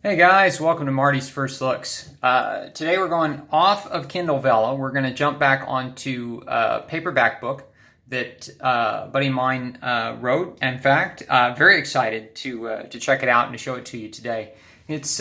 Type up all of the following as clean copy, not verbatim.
Hey guys, welcome to Marty's First Looks. Today we're going off of Kindle Vella. We're going to jump back onto a paperback book that a buddy of mine wrote. In fact, very excited to check it out and to show it to you today. It's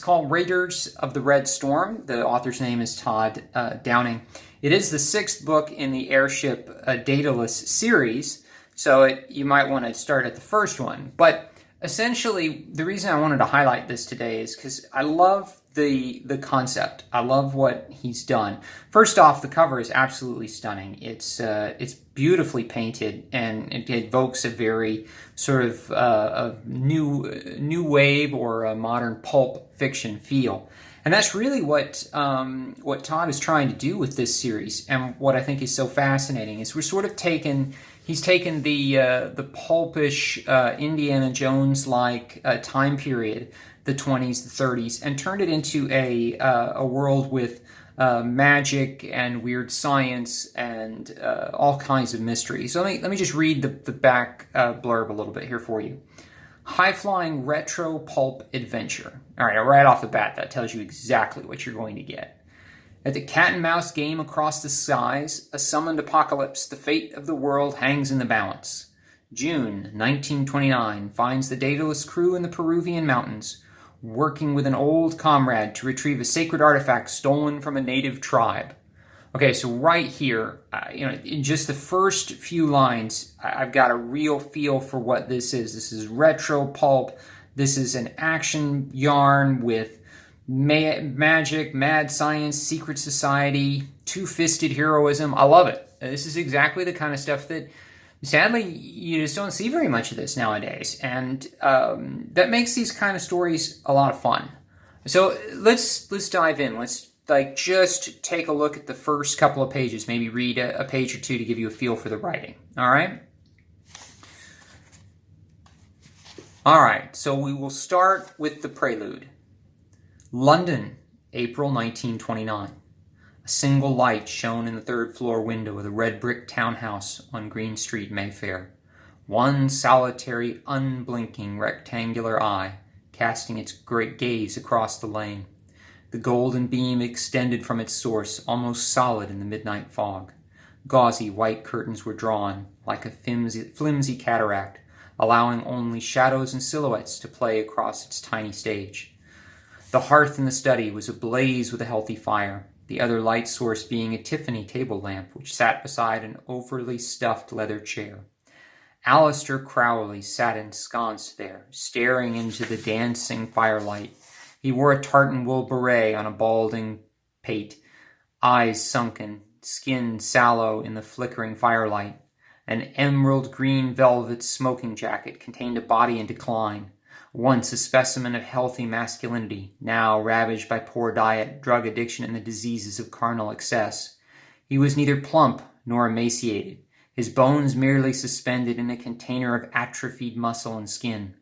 called Raiders of the Red Storm. The author's name is Todd Downing. It is the sixth book in the Airship Daedalus series, so you might want to start at the first one. But essentially, the reason I wanted to highlight this today is because I love the concept. I love what he's done. First off, the cover is absolutely stunning. It's beautifully painted, and it evokes a very sort of a new wave or a modern pulp fiction feel. And that's really what Todd is trying to do with this series. And what I think is so fascinating is he's taken the pulpish Indiana Jones-like time period, the 20s, the 30s, and turned it into a world with magic and weird science and all kinds of mystery. So let me just read the back blurb a little bit here for you. High-flying retro pulp adventure. All right, right off the bat, that tells you exactly what you're going to get. At the cat-and-mouse game across the skies, a summoned apocalypse, the fate of the world hangs in the balance. June 1929 finds the Daedalus crew in the Peruvian mountains, working with an old comrade to retrieve a sacred artifact stolen from a native tribe. Okay, so right here, in just the first few lines, I've got a real feel for what this is. This is retro pulp. This is an action yarn with magic, mad science, secret society, two-fisted heroism. I love it. This is exactly the kind of stuff that, sadly, you just don't see very much of this nowadays. And that makes these kind of stories a lot of fun. So let's dive in. Let's just take a look at the first couple of pages, maybe read a page or two to give you a feel for the writing. All right? All right, so we will start with the prelude. London, April 1929. A single light shone in the third-floor window of the red brick townhouse on Green Street, Mayfair. One solitary, unblinking, rectangular eye, casting its great gaze across the lane. The golden beam extended from its source, almost solid in the midnight fog. Gauzy white curtains were drawn, like a flimsy cataract, allowing only shadows and silhouettes to play across its tiny stage. The hearth in the study was ablaze with a healthy fire, the other light source being a Tiffany table lamp which sat beside an overly stuffed leather chair. Alistair Crowley sat ensconced there, staring into the dancing firelight. He wore a tartan wool beret on a balding pate, eyes sunken, skin sallow in the flickering firelight. An emerald green velvet smoking jacket contained a body in decline, once a specimen of healthy masculinity, now ravaged by poor diet, drug addiction, and the diseases of carnal excess. He was neither plump nor emaciated, his bones merely suspended in a container of atrophied muscle and skin.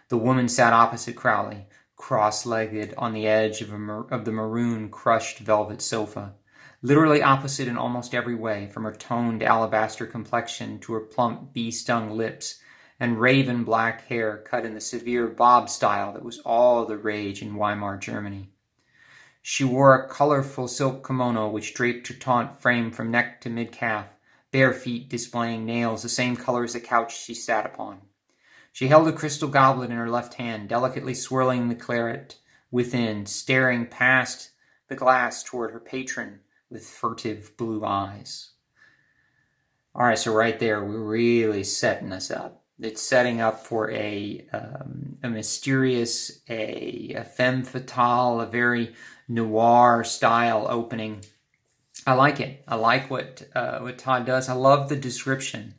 The woman sat opposite Crowley, cross-legged on the edge of the maroon crushed velvet sofa, literally opposite in almost every way, from her toned alabaster complexion to her plump bee-stung lips, and raven black hair cut in the severe bob style that was all the rage in Weimar Germany. She wore a colorful silk kimono which draped her taut frame from neck to mid-calf, bare feet displaying nails the same color as the couch she sat upon. She held a crystal goblet in her left hand, delicately swirling the claret within, staring past the glass toward her patron with furtive blue eyes. All right, so right there, we're really setting this up. It's setting up for a mysterious, a femme fatale, a very noir style opening. I like it. I like what Todd does. I love the description.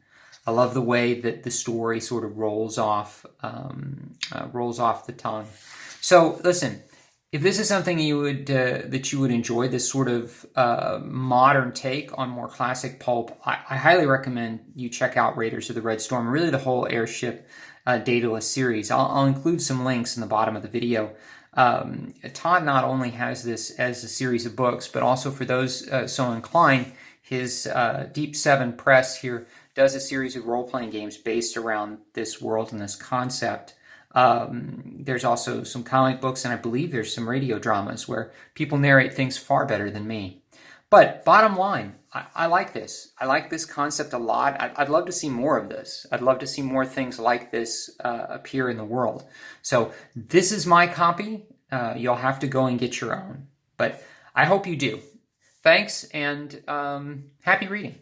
I love the way that the story sort of rolls off the tongue. So listen, if this is something that you would enjoy, this sort of modern take on more classic pulp, I highly recommend you check out Raiders of the Red Storm, really the whole Airship Daedalus series. I'll include some links in the bottom of the video. Todd not only has this as a series of books, but also for those so inclined, his Deep 7 Press here does a series of role-playing games based around this world and this concept. There's also some comic books, and I believe there's some radio dramas where people narrate things far better than me. But bottom line, I like this. I like this concept a lot. I'd love to see more of this. I'd love to see more things like this appear in the world. So this is my copy. You'll have to go and get your own. But I hope you do. Thanks, and happy reading.